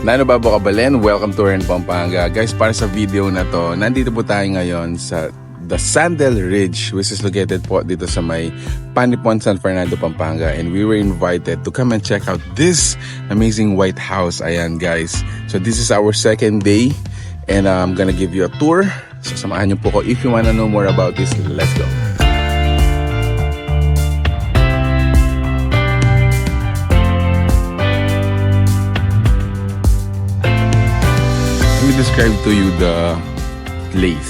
Nano Babo Kabalen, welcome to Fernando Pampanga. Guys, para sa video na to, nandito po tayo ngayon sa the Sandel Ridge, which is located po dito sa may Panipon, San Fernando, Pampanga. And we were invited to come and check out this amazing white house. Ayan guys. So this is our second day and I'm gonna give you a tour. So samahan niyo po ko if you wanna know more about this. Let's go. Let me describe to you the place.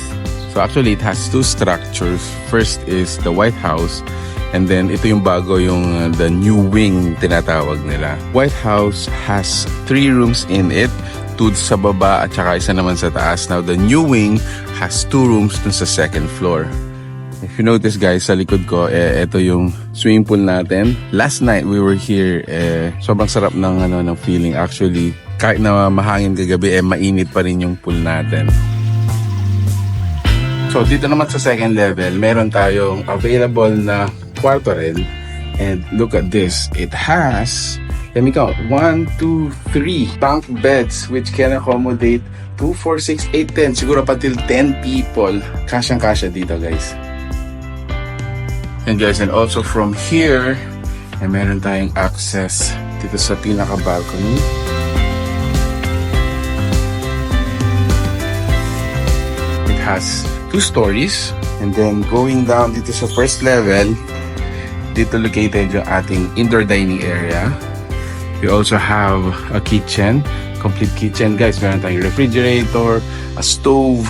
So actually it has two structures. First is the White House and then ito yung bago, yung the new wing tinatawag nila. White House has 3 rooms in it, 2 sa baba at saka isa naman sa taas. Now the new wing has 2 rooms dun sa second floor. If you notice guys, sa likod ko, ito yung swimming pool natin. Last night we were here, sobrang sarap ng feeling actually. Kahit na mahangin kagabi, mainit pa rin yung pool natin. So dito naman sa second level, meron tayong available na kwarto rin. And look at this. It has, let me count, 1, 2, 3 bunk beds which can accommodate 2, 4, 6, 8, 10. Siguro pa till 10 people. Kasyang-kasya dito guys. And guys, and also from here, meron tayong access dito sa pinaka-balcony. Has 2 stories and then going down dito sa first level, dito located yung ating indoor dining area. We also have a kitchen, complete kitchen guys. Meron tayong refrigerator, a stove,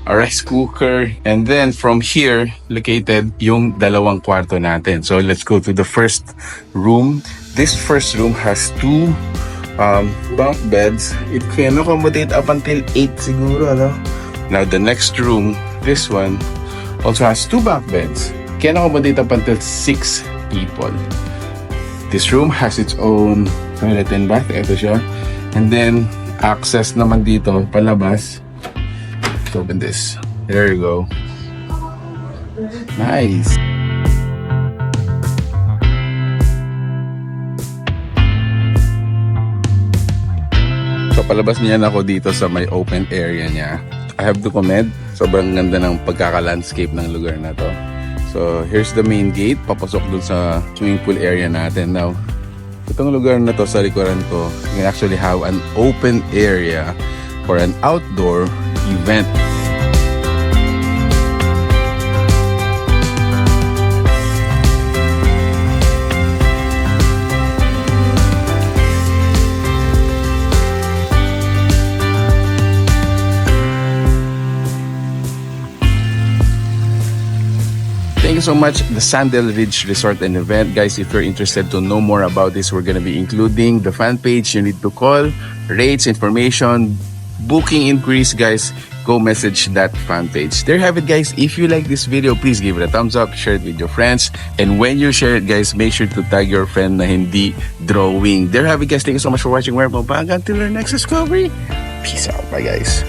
a rice cooker, and then from here located yung dalawang kwarto natin. So let's go to the first room. This first room has 2 bunk beds. It can accommodate up until 8 siguro, ano? Now the next room, this one, also has 2 bunk beds. Can accommodate up until 6 people. This room has its own toilet and bath. Ito siya. And then, access naman dito, palabas. Let's open this. There you go. Nice. So, palabas niyan ako dito sa may open area niya. I have to comment, sobrang ganda ng pagkaka-landscape ng lugar na to. So, here's the main gate, papasok dun sa swimming pool area natin. Now, itong lugar na to sa likuran ko, you can actually have an open area for an outdoor event. Thank you so much, the Sandel Ridge Resort and Event. Guys, if you're interested to know more about this, we're going to be including the fan page. You need to call, rates, information, booking inquiries, guys. Go message that fan page. There you have it, guys. If you like this video, please give it a thumbs up, share it with your friends. And when you share it, guys, make sure to tag your friend na hindi drawing. There you have it, guys. Thank you so much for watching. Pampanga. Until our next discovery. Peace out. Bye, guys.